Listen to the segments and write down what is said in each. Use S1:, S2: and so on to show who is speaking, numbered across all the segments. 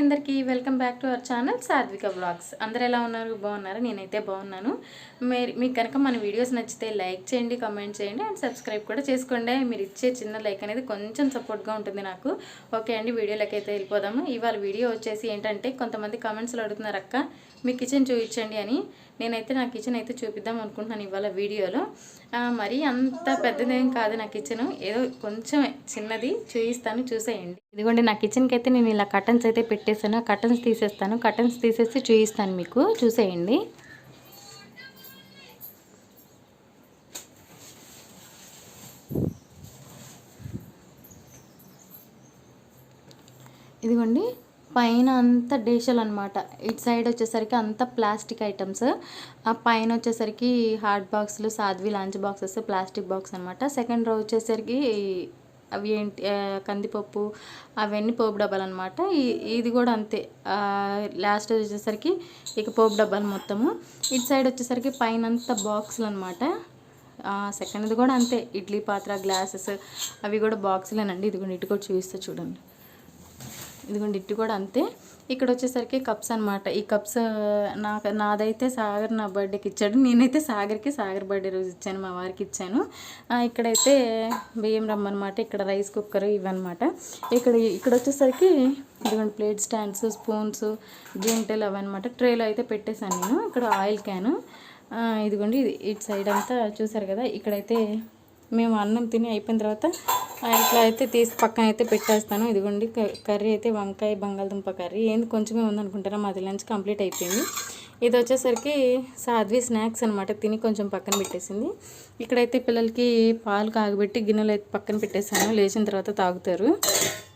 S1: అందరికీ welcome back to our channel సాత్విక vlogs. అందరూ ఎలా ఉన్నారు? బాగున్నారా? నేనైతే బాగున్నాను. మీకు కనుక మన వీడియోస్ నచ్చితే లైక్ చేయండి, కామెంట్ చేయండి అండ్ సబ్స్క్రైబ్ కూడా చేసుకోండి. మీరు ఇచ్చే చిన్న లైక్ అనేది కొంచెం సపోర్ట్గా ఉంటుంది నాకు. ఓకే అండి, వీడియోలోకి అయితే వెళ్ళిపోదాము. ఇవాళ వీడియో వచ్చేసి ఏంటంటే, కొంతమంది కామెంట్స్లో అడుగుతున్నారు, అక్క మీ కిచెన్ చూపించండి అని. నేనైతే నా కిచెన్ అయితే చూపిద్దాం అనుకుంటున్నాను ఇవాళ వీడియోలో. మరీ అంత పెద్దదేం కాదు నా కిచెన్, ఏదో కొంచెం చిన్నది చూపిస్తాను, చూసేయండి. ఇదిగోండి నా కిచెన్కి అయితే నేను ఇలా కర్టన్స్ అయితే పెట్టేసాను. కర్టన్స్ తీసేస్తాను, కర్టన్స్ తీసేసి చూపిస్తాను మీకు, చూసేయండి. ఇదిగోండి పైన అంతా డేషల్ అనమాట. ఇటు సైడ్ వచ్చేసరికి అంతా ప్లాస్టిక్ ఐటమ్స్, ఆ పైన వచ్చేసరికి హాట్ బాక్సులు, సాధ్వి లంచ్ బాక్సెస్, ప్లాస్టిక్ బాక్స్ అనమాట. సెకండ్ రో వచ్చేసరికి అవి ఏంటి కందిపప్పు, అవన్నీ పోపు డబ్బాలు అనమాట. ఇది కూడా అంతే. లాస్ట్ వచ్చేసరికి ఇక పోపు డబ్బాలు మొత్తము. ఇటు సైడ్ వచ్చేసరికి పైన అంతా బాక్సులు అనమాట. సెకండ్ది కూడా అంతే, ఇడ్లీ పాత్ర, గ్లాసెస్ అవి కూడా బాక్సులేనండి. ఇదిగోండి ఇటు కూడా చూపిస్తే చూడండి, ఇదిగోండి ఇటు కూడా అంతే. ఇక్కడ వచ్చేసరికి కప్స్ అనమాట. ఈ కప్స్ నాదైతే సాగర్ నా బర్త్డేకి ఇచ్చాడు. నేనైతే సాగర్ బర్త్డే రోజు ఇచ్చాను, మా వారికి ఇచ్చాను. ఇక్కడైతే బియ్యం రమ్మనమాట. ఇక్కడ రైస్ కుక్కర్ ఇవన్నమాట. ఇక్కడ వచ్చేసరికి ఇదిగోండి ప్లేట్ స్టాండ్స్, స్పూన్స్, గింటెలు అవన్నమాట. ట్రేలో అయితే పెట్టేశాను నేను. ఇక్కడ ఆయిల్ క్యాను, ఇదిగోండి ఇటు సైడ్ అంతా చూసారు కదా. ఇక్కడైతే మేము అన్నం తిని అయిపోయిన తర్వాత ఇట్లా అయితే తీసి పక్కన అయితే పెట్టేస్తాను. ఇదిగోండి కర్రీ అయితే వంకాయ బంగాళదుంప కర్రీ. ఏంది కొంచెమే ఉందనుకుంటారా, మాది లంచ్ కంప్లీట్ అయిపోయింది. ఇది వచ్చేసరికి సాధ్వి స్నాక్స్ అనమాట, తిని కొంచెం పక్కన పెట్టేసింది. ఇక్కడైతే పిల్లలకి పాలు కాగబెట్టి గిన్నెలు అయితే పక్కన పెట్టేశాను, లేచిన తర్వాత తాగుతారు.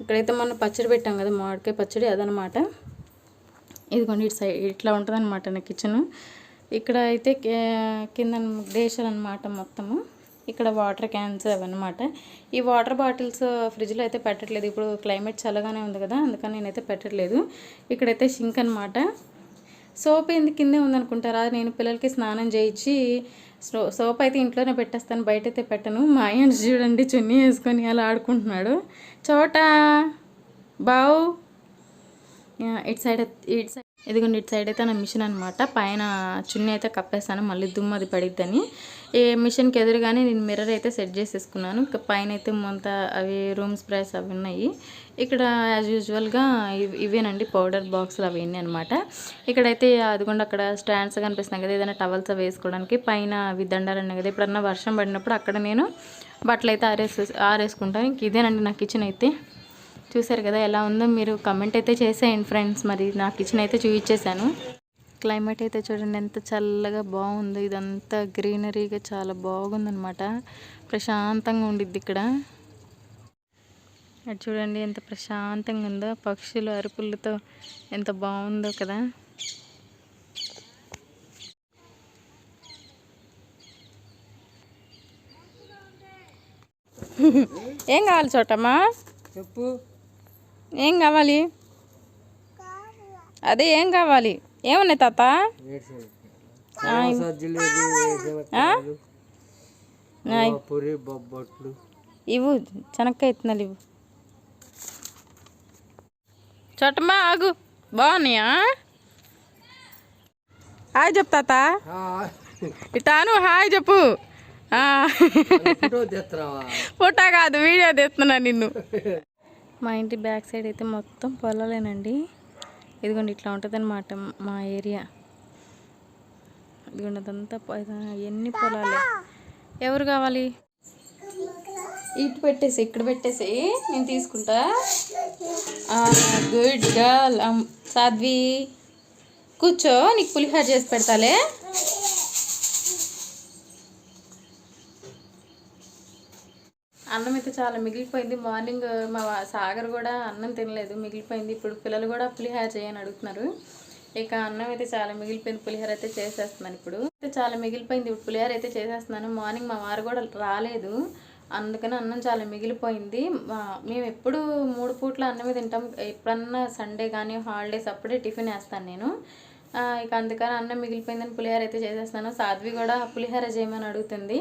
S1: ఇక్కడైతే మనం పచ్చడి పెట్టాం కదా, మామిడికాయ పచ్చడి, అదనమాట. ఇదిగోండి ఇటు సైడ్ ఇట్లా ఉంటుంది అనమాట నా కిచెను. ఇక్కడ అయితే కింద డేషల్ అనమాట మొత్తము. ఇక్కడ వాటర్ క్యాన్స్ అవన్నమాట. ఈ వాటర్ బాటిల్స్ ఫ్రిడ్జ్లో అయితే పెట్టట్లేదు, ఇప్పుడు క్లైమేట్ చల్లగానే ఉంది కదా, అందుకని నేనైతే పెట్టట్లేదు. ఇక్కడైతే షింక్ అనమాట. సోప్ ఎందుకు కిందే ఉందనుకుంటారా, నేను పిల్లలకి స్నానం చేయించి సోప్ అయితే ఇంట్లోనే పెట్టేస్తాను, బయట అయితే పెట్టను. మా ఆయన చూడండి చున్నీ వేసుకొని అలా ఆడుకుంటున్నాడు. చోటా బావు ఇటు సైడ్ ఇదిగోండి ఇటు సైడ్ అయితే నా మిషన్ అనమాట. పైన చున్నీ అయితే కప్పేస్తాను, మళ్ళీ దుమ్ము అది పడిద్దని. ఏ మిషన్కి ఎదురుగానే నేను మిర్రర్ అయితే సెట్ చేసేసుకున్నాను. పైన అయితే మొంత అవి రూమ్ స్ప్రేస్ అవి ఉన్నాయి. ఇక్కడ యాజ్ యూజువల్గా ఇవేనండి పౌడర్ బాక్సులు అవన్నీ అనమాట. ఇక్కడైతే అదిగోండి అక్కడ స్టాండ్స్ కనిపిస్తున్నాయి కదా, ఏదైనా టవల్స్ వేసుకోవడానికి. పైన అవి దండాలు ఉన్నాయి కదా, ఎప్పుడన్నా వర్షం పడినప్పుడు అక్కడ నేను బట్టలు అయితే ఆరేసుకుంటాను. ఇంక ఇదేనండి నా కిచెన్ అయితే. చూసారు కదా ఎలా ఉందో, మీరు కమెంట్ అయితే చేసేయండి ఫ్రెండ్స్. మరి నా కిచెన్ అయితే చూపించేశాను. క్లైమేట్ అయితే చూడండి ఎంత చల్లగా బాగుందో, ఇదంతా గ్రీనరీగా చాలా బాగుందనమాట. ప్రశాంతంగా ఉండిద్ది ఇక్కడ. అది చూడండి ఎంత ప్రశాంతంగా ఉందో, పక్షులు అరుపులతో ఎంత బాగుందో కదా. ఏం కావాలి చోటమ్మా, చెప్పు ఏం కావాలి? అదే ఏం కావాలి, ఏమన్నాయి తాత? ఇవ్వు చెనక్కాయ ఇత్తనాలు ఇవ్వు. చోటమ్మా ఆగు, బాగున్నాయా? హాయ్ చెప్పు తాత, ఇటాను హాయ్ చెప్పు. ఫోటో కాదు వీడియో తీస్తున్నా నిన్ను. మా ఇంటి బ్యాక్ సైడ్ అయితే మొత్తం పొలాలేనండి. ఇదిగోండి ఇట్లా ఉంటుంది అనమాట మా ఏరియా. ఇదిగోండి అదంతా ఎన్ని పొలాలే. ఎవరు కావాలి? ఇటు పెట్టేసి ఇక్కడ పెట్టేసి నేను తీసుకుంటా. Good girl. సాధ్వి కూర్చో, నీకు పులిహోర చేసి పెడతాలే. అన్నం అయితే చాలా మిగిలిపోయింది. మార్నింగ్ మా సాగర్ కూడా అన్నం తినలేదు, మిగిలిపోయింది. ఇప్పుడు పిల్లలు కూడా పులిహోర చేయని అడుగుతున్నారు. ఇక అన్నం అయితే చాలా మిగిలిపోయింది, పులిహోర అయితే చేసేస్తున్నాను. ఇప్పుడు అయితే చాలా మిగిలిపోయింది, ఇప్పుడు పులిహోర అయితే చేసేస్తున్నాను. మార్నింగ్ మా వారు కూడా రాలేదు, అందుకని అన్నం చాలా మిగిలిపోయింది. మేము ఎప్పుడు 3 పూట్ల అన్నమే తింటాం. ఎప్పుడన్నా సండే కానీ హాలిడేస్ అప్పుడే టిఫిన్ వేస్తాను నేను. ఇక అందుకని అన్నం మిగిలిపోయిందని పులిహోర అయితే చేసేస్తాను. సాధ్వి కూడా పులిహోర చేయమని అడుగుతుంది.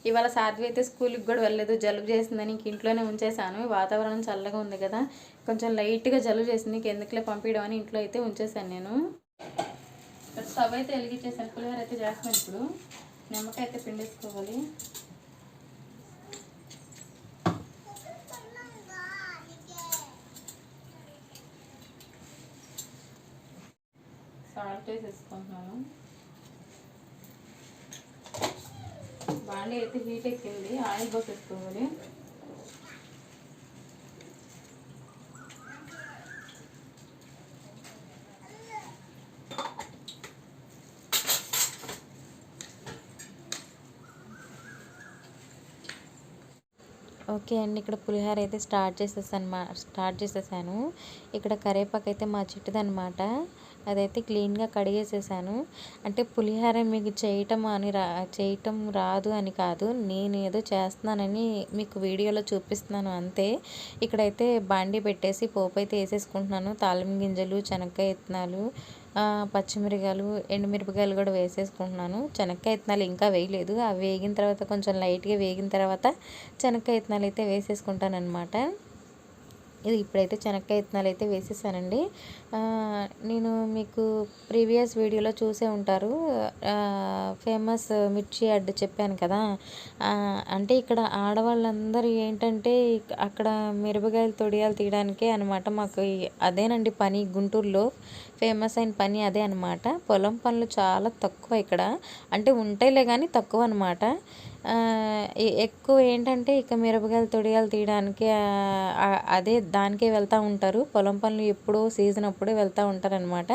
S1: ఇవాళ సాధ్వి అయితే స్కూల్కి కూడా వెళ్ళలేదు, జలుబు చేసిందని ఇంట్లోనే ఉంచేసాను. వాతావరణం చల్లగా ఉంది కదా, కొంచెం లైట్గా జలుబు చేసింది, ఎందుకులే పంపించడం అని ఇంట్లో అయితే ఉంచేసాను నేను. ఇక్కడ స్టవ్ అయితే వెలిగించేసాను, పులిహోర అయితే చేస్తాను. ఇప్పుడు నిమ్మకాయ అయితే పిండేసుకోవాలి. సాల్ట్ వేసేసుకుంటున్నాను. బాండీ అయితే హీట్ ఎక్కింది, ఆయిల్ పోసేసుకోవాలి. ఓకే అండి, ఇక్కడ పులిహోర అయితే స్టార్ట్ చేసేసాను. ఇక్కడ కరివేపాకు అయితే మా చెట్టుదనమాట, అదైతే క్లీన్గా కడిగేసేసాను. అంటే పులిహోర మీకు చేయటం రాదు అని కాదు, నేను ఏదో చేస్తున్నానని మీకు వీడియోలో చూపిస్తున్నాను అంతే. ఇక్కడైతే బాండీ పెట్టేసి పోపు అయితే వేసేసుకుంటున్నాను. తాలింపు గింజలు, శనక్కాయ విత్తనాలు, పచ్చిమిరకాయలు, ఎండుమిరపకాయలు కూడా వేసేసుకుంటున్నాను. శనక్కాయ విత్తనాలు ఇంకా వేయలేదు, అవి వేగిన తర్వాత కొంచెం లైట్గా వేగిన తర్వాత శనక్కాయ విత్తనాలు అయితే వేసేసుకుంటాను అనమాట. ఇది ఇప్పుడైతే శనక్కాయ విత్తనాలు అయితే వేసేసానండి. నేను మీకు ప్రీవియస్ వీడియోలో చూసే ఉంటారు, ఫేమస్ మిర్చి యాడ్ చెప్పాను కదా. అంటే ఇక్కడ ఆడవాళ్ళందరూ ఏంటంటే అక్కడ మిరపకాయలు తొడియాలు తీయడానికే అనమాట మాకు అదేనండి పని. గుంటూరులో ఫేమస్ అయిన పని అదే అనమాట. పొలం పనులు చాలా తక్కువ ఇక్కడ, అంటే ఉంటాయిలే కానీ తక్కువ అనమాట. ఎక్కువ ఏంటంటే ఇక మిరపకాయలు తొడియాలు తీయడానికి అదే దానికే వెళ్తూ ఉంటారు. పొలం పనులు ఎప్పుడో సీజన్ అప్పుడే వెళ్తూ ఉంటారనమాట.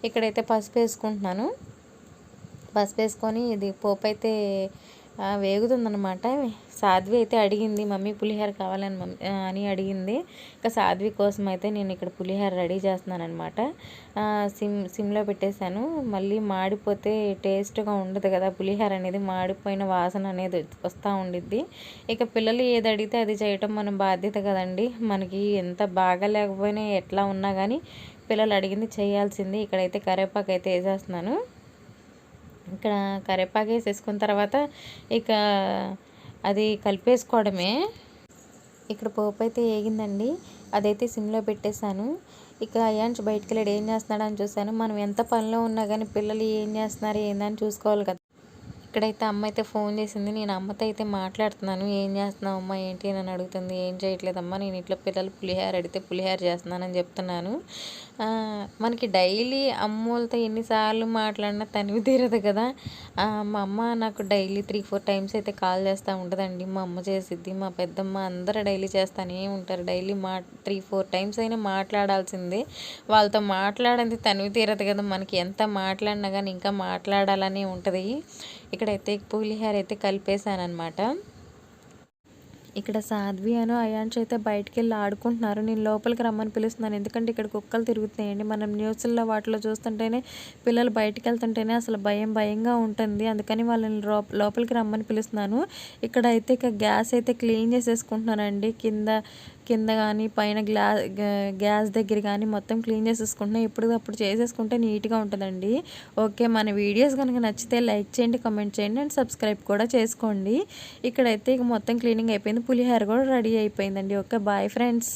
S1: ఇక్కడైతే పసుపు వేసుకుంటున్నాను. పసుపు వేసుకొని ఇది పోపు అయితే వేగుతుందనమాట. సాధ్వి అయితే అడిగింది, మమ్మీ పులిహోర కావాలని అని అడిగింది. ఇంకా సాధ్వి కోసం అయితే నేను ఇక్కడ పులిహోర రెడీ చేస్తున్నాను అనమాట. సిమ్లో పెట్టేశాను. మళ్ళీ మాడిపోతే టేస్ట్గా ఉండదు కదా పులిహోర అనేది, మాడిపోయిన వాసన అనేది వస్తూ ఉండిద్ది. ఇక పిల్లలు ఏది అడిగితే అది చేయటం మన బాధ్యత కదండి. మనకి ఎంత బాగా లేకపోయినా ఎట్లా ఉన్నా కానీ పిల్లలు అడిగింది చేయాల్సింది. ఇక్కడైతే కరివేపాకు అయితే వేసేస్తున్నాను. ఇక్కడ కరివేపాకు వేసేసుకున్న తర్వాత ఇక అది కలిపేసుకోవడమే. ఇక్కడ పోపు అయితే వేగిందండి, అదైతే సిమ్లో పెట్టేశాను. ఇక అయ్యాంచి బయటికి వెళ్ళాడు, ఏం చేస్తున్నాడు అని చూశాను. మనం ఎంత పనిలో ఉన్నా కానీ పిల్లలు ఏం చేస్తున్నారు ఏందని చూసుకోవాలి కదా. ఇక్కడైతే అమ్మ అయితే ఫోన్ చేసింది, నేను అమ్మతో అయితే మాట్లాడుతున్నాను. ఏం చేస్తున్నావు అమ్మ ఏంటి అని అడుగుతుంది. ఏం చేయట్లేదమ్మా, నేను ఇట్లా పిల్లలు పులిహోర అడిగితే పులిహోర చేస్తున్నానని చెప్తున్నాను. మనకి డైలీ అమ్మోళ్ళతో ఎన్నిసార్లు మాట్లాడినా తనివి తీరదు కదా. మా అమ్మ నాకు డైలీ 3-4 టైమ్స్ అయితే కాల్ చేస్తూ ఉంటుందండి. మా అమ్మ చేసిద్ది, మా పెద్దమ్మ అందరూ డైలీ చేస్తూనే ఉంటారు. డైలీ 3-4 టైమ్స్ అయినా మాట్లాడాల్సిందే. వాళ్ళతో మాట్లాడింది తనివి తీరదు కదా. మనకి ఎంత మాట్లాడినా కానీ ఇంకా మాట్లాడాలని ఉంటుంది. ఇక్కడైతే పులిహోర అయితే కలిపేశాను అనమాట. ఇక్కడ సాధ్వి అను అయాన్ష్ అయితే బయటికి వెళ్ళి ఆడుకుంటున్నారు. నేను లోపలికి రమ్మని పిలుస్తున్నాను, ఎందుకంటే ఇక్కడ కుక్కలు తిరుగుతున్నాయండి. మనం న్యూస్లో వాటిలో చూస్తుంటేనే పిల్లలు బయటికి వెళ్తుంటేనే అసలు భయంగా ఉంటుంది. అందుకని వాళ్ళని లోపలికి రమ్మని పిలుస్తున్నాను. ఇక్కడ అయితే ఇక గ్యాస్ అయితే క్లీన్ చేసేసుకుంటున్నానండి. కింద కానీ పైన గ్యాస్ దగ్గర కానీ మొత్తం క్లీన్ చేసేసుకుంటున్నాను. ఎప్పటికప్పుడు చేసేసుకుంటే నీట్గా ఉంటుందండి. ఓకే, మన వీడియోస్ కనుక నచ్చితే లైక్ చేయండి, కామెంట్ చేయండి అండ్ సబ్స్క్రైబ్ కూడా చేసుకోండి. ఇక్కడైతే ఇక మొత్తం క్లీనింగ్ అయిపోయింది, పులిహోర కూడా రెడీ అయిపోయిందండి. Okay, bye friends.